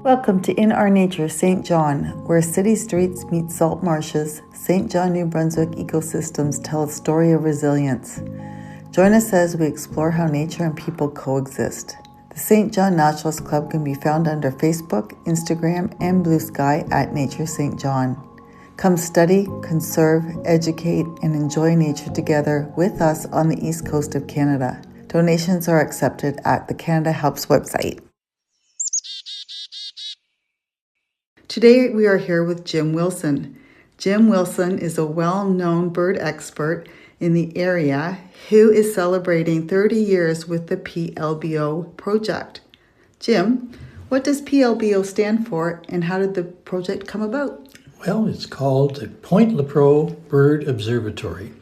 Welcome to In Our Nature, St. John, where city streets meet salt marshes. St. John, New Brunswick ecosystems tell a story of resilience. Join us as we explore how nature and people coexist. The St. John Naturalist Club can be found under Facebook, Instagram, and Blue Sky at Nature St. John. Come study, conserve, educate, and enjoy nature together with us on the east coast of Canada. Donations are accepted at the Canada Helps website. Today we are here with Jim Wilson. Jim Wilson is a well-known bird expert in the area who is celebrating 30 years with the PLBO project. Jim, what does PLBO stand for and how did the project come about? Well, it's called the Point Lepreau Bird Observatory,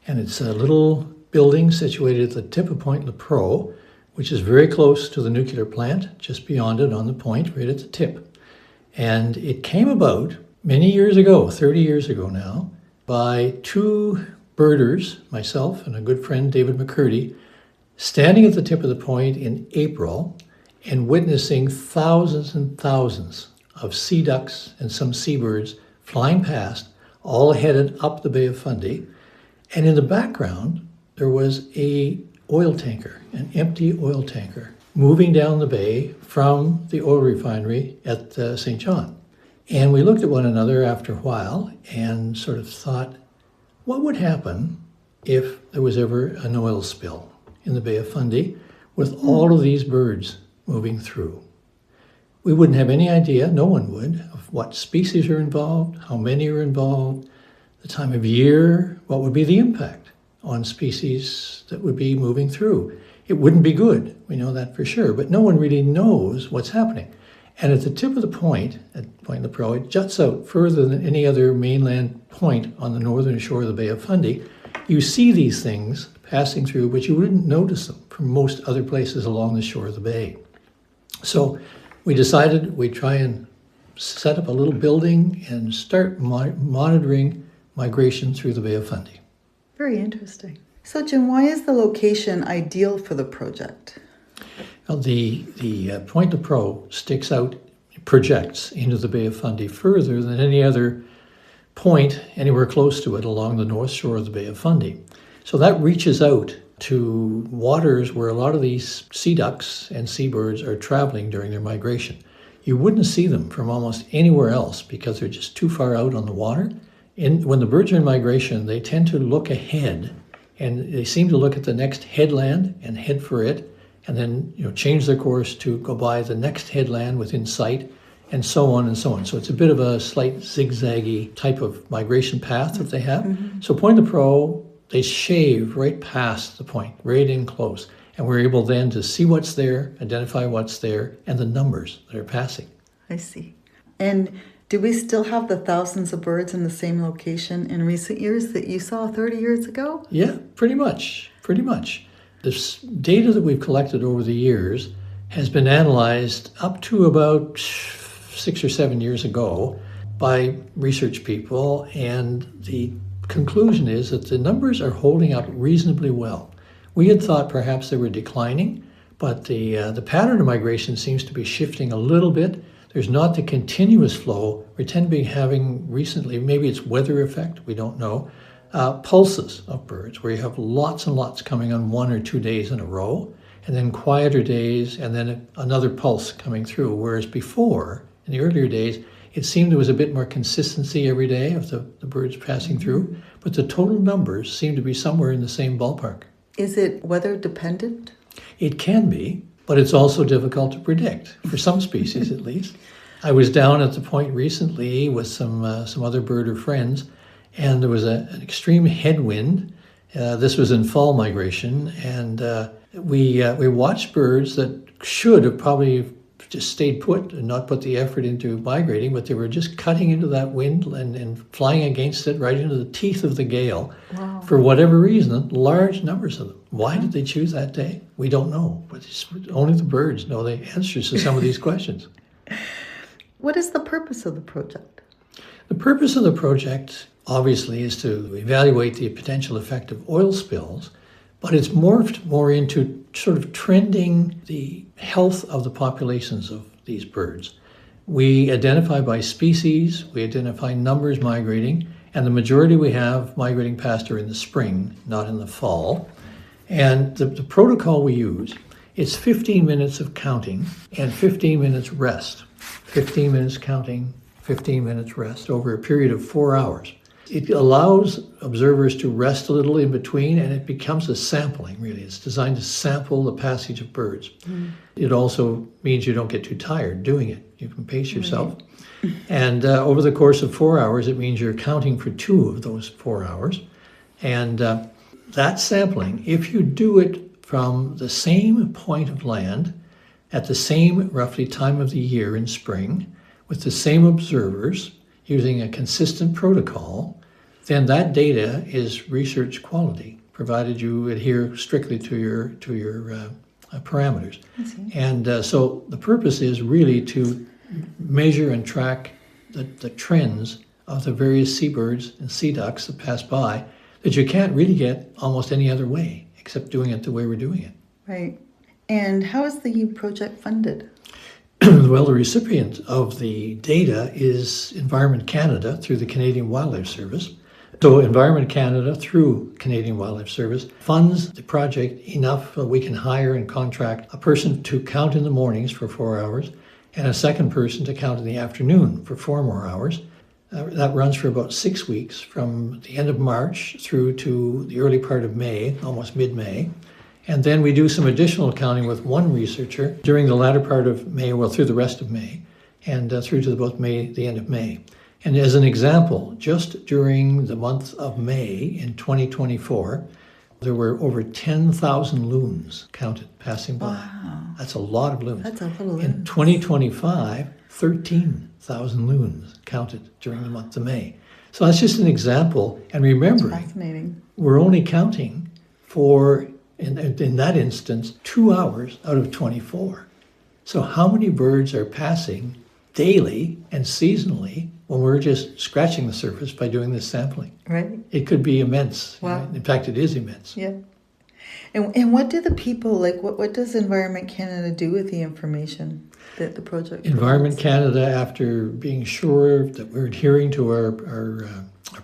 and it's a little building situated at the tip of Point Lepreau, which is very close to the nuclear plant, just beyond it on the point, right at the tip. And it came about many years ago, 30 years ago now, by two birders, myself and a good friend, David McCurdy, standing at the tip of the point in April and witnessing thousands and thousands of sea ducks and some seabirds flying past, all headed up the Bay of Fundy. And in the background, there was an empty oil tanker, moving down the bay from the oil refinery at St. John. And we looked at one another after a while and sort of thought, what would happen if there was ever an oil spill in the Bay of Fundy with all of these birds moving through? We wouldn't have any idea, no one would, of what species are involved, how many are involved, the time of year, what would be the impact on species that would be moving through. It wouldn't be good, we know that for sure, but no one really knows what's happening. And at the tip of the point, at Point Lepreau, it juts out further than any other mainland point on the northern shore of the Bay of Fundy. You see these things passing through, but you wouldn't notice them from most other places along the shore of the bay. So we decided we'd try and set up a little building and start monitoring migration through the Bay of Fundy. Very interesting. So Jim, why is the location ideal for the project? Well, the Point Lepreau projects into the Bay of Fundy further than any other point anywhere close to it along the north shore of the Bay of Fundy. So that reaches out to waters where a lot of these sea ducks and seabirds are traveling during their migration. You wouldn't see them from almost anywhere else because they're just too far out on the water. When the birds are in migration, they tend to look ahead and they seem to look at the next headland and head for it, and then change their course to go by the next headland within sight, and so on and so on. So it's a bit of a slight zigzaggy type of migration path that they have. Mm-hmm. So Point Lepreau, they shave right past the point, right in close, and we're able then to see what's there, identify what's there, and the numbers that are passing. I see. And do we still have the thousands of birds in the same location in recent years that you saw 30 years ago? Yeah, pretty much. This data that we've collected over the years has been analyzed up to about 6 or 7 years ago by research people, and the conclusion is that the numbers are holding up reasonably well. We had thought perhaps they were declining, but the pattern of migration seems to be shifting a little bit. There's not the continuous flow. We tend to be having recently, maybe it's weather effect, we don't know, pulses of birds where you have lots and lots coming on 1 or 2 days in a row, and then quieter days, and then another pulse coming through. Whereas before, in the earlier days, it seemed there was a bit more consistency every day of the birds passing through, but the total numbers seem to be somewhere in the same ballpark. Is it weather dependent? It can be, but it's also difficult to predict, for some species at least. I was down at the point recently with some other birder friends, and there was an extreme headwind. This was in fall migration, and we watched birds that should have probably just stayed put and not put the effort into migrating, but they were just cutting into that wind and flying against it right into the teeth of the gale. Wow. For whatever reason, large numbers of them. Why did they choose that day? We don't know, but only the birds know the answers to some of these questions. What is the purpose of the project? The purpose of the project, obviously, is to evaluate the potential effect of oil spills, but it's morphed more into sort of trending the health of the populations of these birds. We identify by species, we identify numbers migrating, and the majority we have migrating past are in the spring, not in the fall. And the protocol we use, it's 15 minutes of counting and 15 minutes rest. 15 minutes counting, 15 minutes rest over a period of 4 hours. It allows observers to rest a little in between, and it becomes a sampling, really. It's designed to sample the passage of birds. It also means you don't get too tired doing it. You can pace yourself. And over the course of 4 hours, it means you're counting for 2 of those 4 hours. And that sampling, if you do it from the same point of land, at the same roughly time of the year in spring, with the same observers, using a consistent protocol, then that data is research quality, provided you adhere strictly to your parameters. And so the purpose is really to measure and track the trends of the various seabirds and sea ducks that pass by that you can't really get almost any other way except doing it the way we're doing it. Right. And how is the project funded? Well, the recipient of the data is Environment Canada through the Canadian Wildlife Service. So Environment Canada through Canadian Wildlife Service funds the project enough that we can hire and contract a person to count in the mornings for 4 hours and a second person to count in the afternoon for 4 more hours. That runs for about 6 weeks from the end of March through to the early part of May, almost mid-May. And then we do some additional counting with one researcher during the latter part of May, well, through the rest of May, and through to about May, the end of May. And as an example, just during the month of May in 2024, there were over 10,000 loons counted passing by. Wow. That's a lot of loons. That's a lot of loons. In 2025, 13,000 loons counted during the month of May. So that's just an example. And remembering, Fascinating. we're only counting for, in that instance, 2 hours out of 24. So how many birds are passing daily and seasonally when we're just scratching the surface by doing this sampling? Right. It could be immense. Wow. Right? In fact, it is immense. Yeah. And what do the people, like, what does Environment Canada do with the information that the project Environment provides? Canada, after being sure that we're adhering to our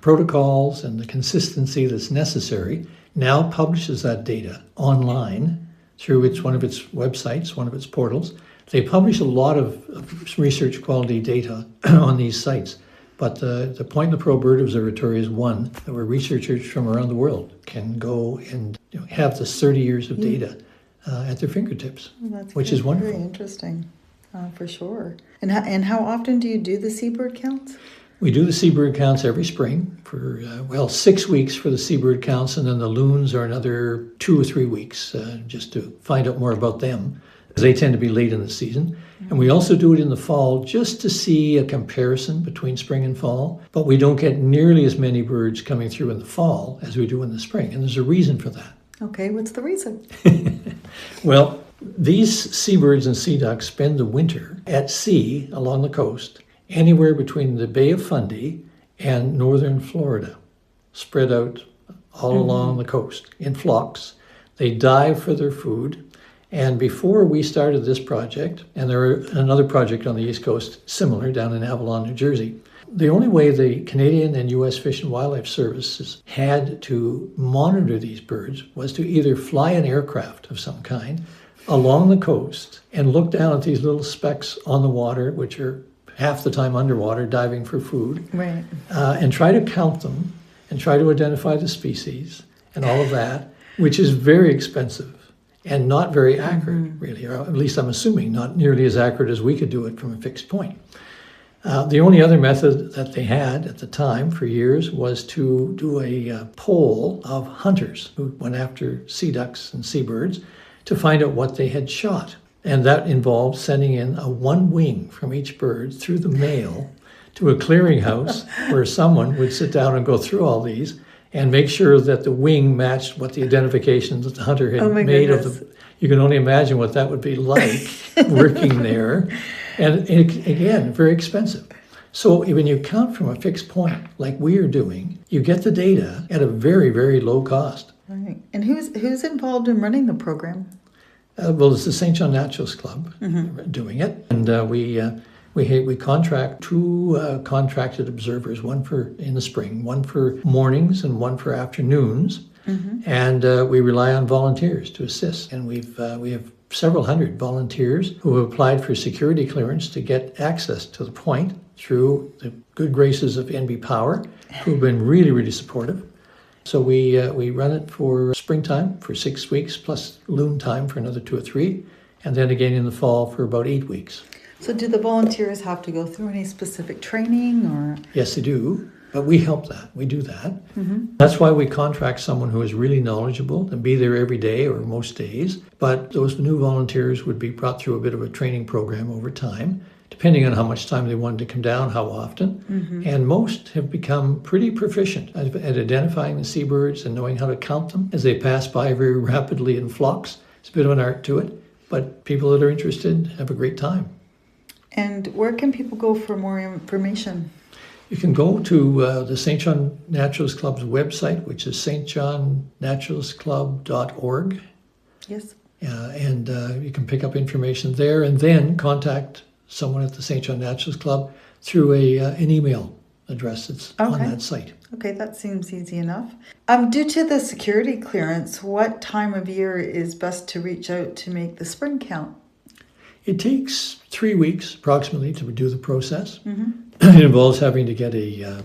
protocols and the consistency that's necessary, now publishes that data online through one of its websites, one of its portals. They publish a lot of research quality data on these sites, but the Point Lepreau Bird Observatory is one where researchers from around the world can go and have this 30 years of data at their fingertips, which is wonderful. Very interesting, for sure. And how often do you do the seabird counts? We do the seabird counts every spring for, 6 weeks for the seabird counts, and then the loons are another 2 or 3 weeks just to find out more about them. They tend to be late in the season. And we also do it in the fall just to see a comparison between spring and fall, but we don't get nearly as many birds coming through in the fall as we do in the spring, and there's a reason for that. Okay, what's the reason? Well, these seabirds and sea ducks spend the winter at sea along the coast, anywhere between the Bay of Fundy and northern Florida, spread out all along the coast in flocks. They dive for their food. And before we started this project, and there were another project on the East Coast similar down in Avalon, New Jersey, the only way the Canadian and U.S. Fish and Wildlife Services had to monitor these birds was to either fly an aircraft of some kind along the coast and look down at these little specks on the water, which are half the time underwater diving for food, Right. And try to count them and try to identify the species and all of that, which is very expensive and not very accurate, really, or at least I'm assuming not nearly as accurate as we could do it from a fixed point. The only other method that they had at the time for years was to do a poll of hunters who went after sea ducks and seabirds to find out what they had shot. And that involved sending in a one wing from each bird through the mail to a clearinghouse where someone would sit down and go through all these and make sure that the wing matched what the identifications that the hunter had made of the. You can only imagine what that would be like working there. And again, very expensive. So when you count from a fixed point, like we are doing, you get the data at a very, very low cost. Right. And who's involved in running the program? Well, it's the St. John Naturalist Club doing it. And we We contract two contracted observers, one for in the spring, one for mornings and one for afternoons. And we rely on volunteers to assist. And we have several hundred volunteers who have applied for security clearance to get access to the point through the good graces of NB Power, who've been really, really supportive. So we run it for springtime for 6 weeks, plus loon time for another 2 or 3, and then again in the fall for about 8 weeks. So do the volunteers have to go through any specific training or? Yes, they do. But we help that. We do that. That's why we contract someone who is really knowledgeable and be there every day or most days. But those new volunteers would be brought through a bit of a training program over time, depending on how much time they wanted to come down, how often. And most have become pretty proficient at identifying the seabirds and knowing how to count them as they pass by very rapidly in flocks. It's a bit of an art to it, but people that are interested have a great time. And where can people go for more information? You can go to the St. John Naturalist Club's website, which is stjohnnaturalistclub.org. Yes. And you can pick up information there and then contact someone at the St. John Naturalist Club through an email address that's on that site. Okay, that seems easy enough. Due to the security clearance, what time of year is best to reach out to make the spring count? It takes 3 weeks approximately to do the process. It involves having to get a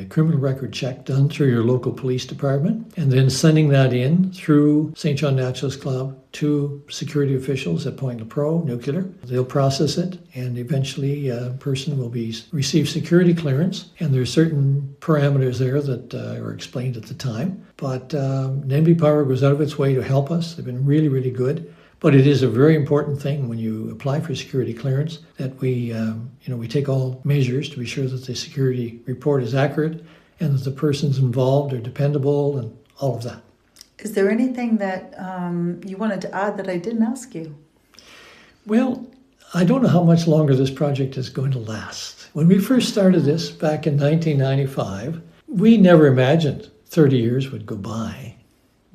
criminal record check done through your local police department and then sending that in through St. John Naturalist Club to security officials at Point Lepreau Nuclear. They'll process it and eventually a person will receive security clearance, and there are certain parameters there that are explained at the time. But NB Power goes out of its way to help us. They've been really, really good. But it is a very important thing when you apply for security clearance that we take all measures to be sure that the security report is accurate and that the persons involved are dependable and all of that. Is there anything that you wanted to add that I didn't ask you? Well, I don't know how much longer this project is going to last. When we first started this back in 1995, we never imagined 30 years would go by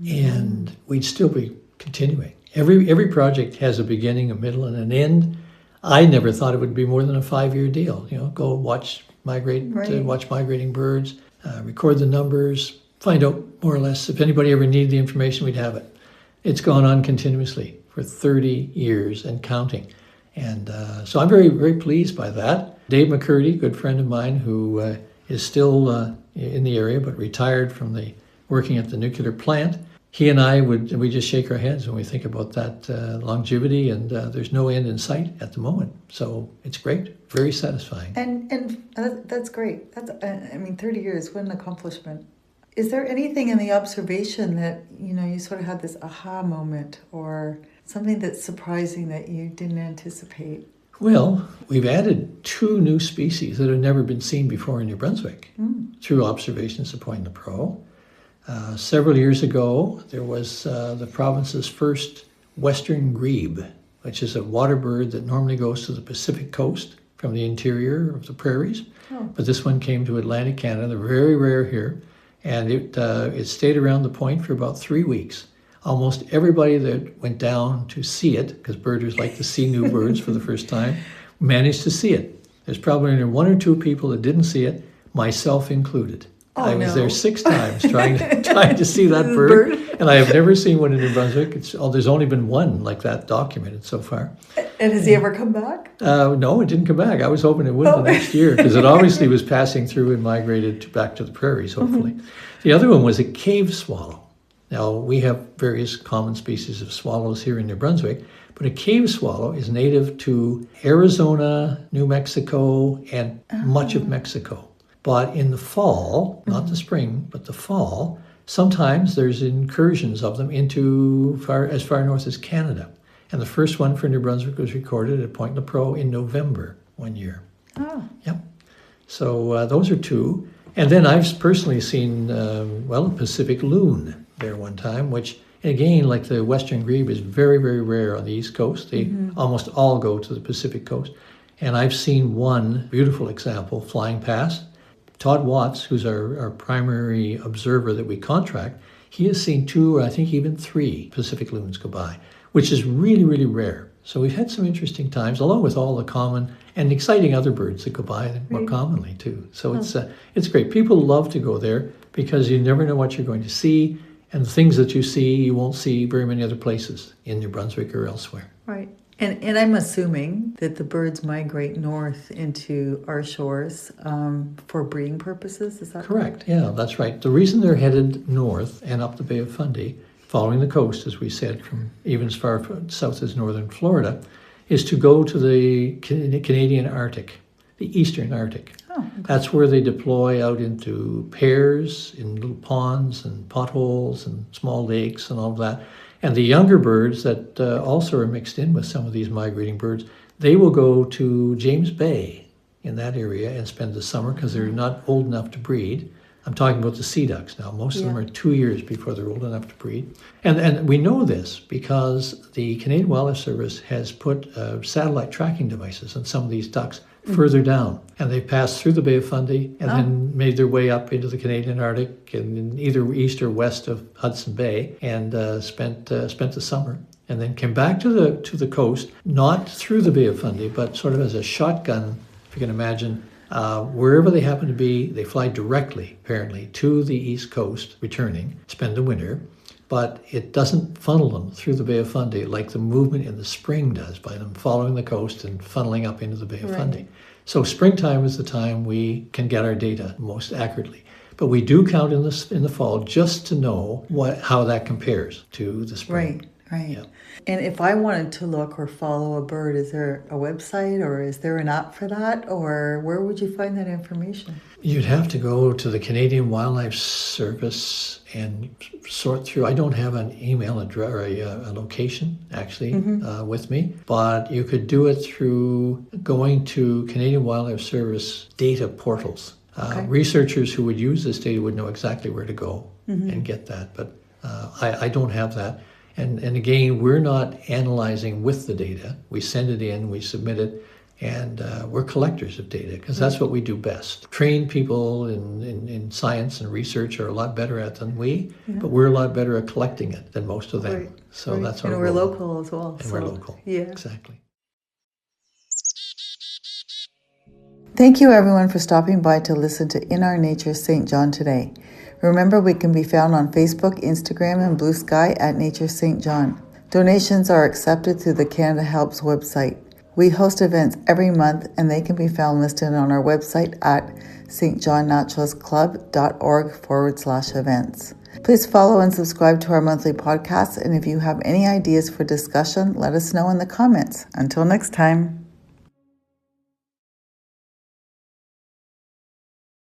and we'd still be continuing. Every project has a beginning, a middle, and an end. I never thought it would be more than a 5-year deal. Go watch migrating birds, record the numbers, find out more or less if anybody ever needed the information, we'd have it. It's gone on continuously for 30 years and counting. And so I'm very, very pleased by that. Dave McCurdy, good friend of mine who is still in the area but retired from working at the nuclear plant, he and I we just shake our heads when we think about that longevity, and there's no end in sight at the moment. So it's great, very satisfying. And that's great. 30 years, what an accomplishment. Is there anything in the observation that, you sort of had this aha moment or something that's surprising that you didn't anticipate? Well, we've added 2 new species that have never been seen before in New Brunswick through observations at Point Lepreau. Several years ago, there was the province's first western grebe, which is a water bird that normally goes to the Pacific coast from the interior of the prairies. But this one came to Atlantic Canada. They're very rare here. And it stayed around the point for about 3 weeks. Almost everybody that went down to see it, because birders like to see new birds for the first time, managed to see it. There's probably only 1 or 2 people that didn't see it, myself included. I was there 6 times trying to see that bird, and I have never seen one in New Brunswick. There's only been one like that documented so far. And has he ever come back? No, it didn't come back. I was hoping it would the next year, because it obviously was passing through and migrated back to the prairies, hopefully. The other one was a cave swallow. Now, we have various common species of swallows here in New Brunswick, but a cave swallow is native to Arizona, New Mexico, and much of Mexico. But in the fall, not the spring, but the fall, sometimes there's incursions of them into as far north as Canada. And the first one for New Brunswick was recorded at Point Lepreau in November one year. Yep. So those are 2. And then I've personally seen, a Pacific loon there one time, which, again, like the western grebe, is very, very rare on the East Coast. They almost all go to the Pacific coast. And I've seen one beautiful example flying past. Todd Watts, who's our primary observer that we contract, he has seen 2 or I think even 3 Pacific loons go by, which is really, really rare. So we've had some interesting times, along with all the common and exciting other birds that go by more commonly too. So it's great. People love to go there because you never know what you're going to see, and the things that you see, you won't see very many other places in New Brunswick or elsewhere. Right. And I'm assuming that the birds migrate north into our shores for breeding purposes. Is that correct? Yeah, that's right. The reason they're headed north and up the Bay of Fundy, following the coast, as we said, from even as far south as northern Florida, is to go to the Canadian Arctic, the eastern Arctic. Oh, okay. That's where they deploy out into pairs, in little ponds and potholes and small lakes and all of that. And the younger birds that also are mixed in with some of these migrating birds, they will go to James Bay in that area and spend the summer because they're not old enough to breed. I'm talking about the sea ducks now. Most of them are 2 years before they're old enough to breed. And we know this because the Canadian Wildlife Service has put satellite tracking devices on some of these ducks further down. And they've passed through the Bay of Fundy and then made their way up into the Canadian Arctic and either east or west of Hudson Bay and spent the summer. And then came back to the coast, not through the Bay of Fundy, but sort of as a shotgun, if you can imagine. Wherever they happen to be, they fly directly, apparently, to the East Coast, returning, spend the winter. But it doesn't funnel them through the Bay of Fundy like the movement in the spring does by them following the coast and funneling up into the Bay of Fundy. So springtime is the time we can get our data most accurately. But we do count in the fall just to know how that compares to the spring. Right. Yeah. And if I wanted to look or follow a bird, is there a website or is there an app for that? Or where would you find that information? You'd have to go to the Canadian Wildlife Service and sort through. I don't have an email address or a location actually with me, but you could do it through going to Canadian Wildlife Service data portals. Researchers who would use this data would know exactly where to go and get that, but I don't have that. And again, we're not analyzing with the data. We send it in, we submit it, and we're collectors of data because that's what we do best. Trained people in science and research are a lot better at it than we, but we're a lot better at collecting it than most of them. So that's our role. And we're local as well. And we're local. Yeah. Exactly. Thank you everyone for stopping by to listen to In Our Nature St. John today. Remember, we can be found on Facebook, Instagram, and Blue Sky at Nature St. John. Donations are accepted through the Canada Helps website. We host events every month, and they can be found listed on our website at stjohnnaturalistclub.org/events. Please follow and subscribe to our monthly podcast, and if you have any ideas for discussion, let us know in the comments. Until next time.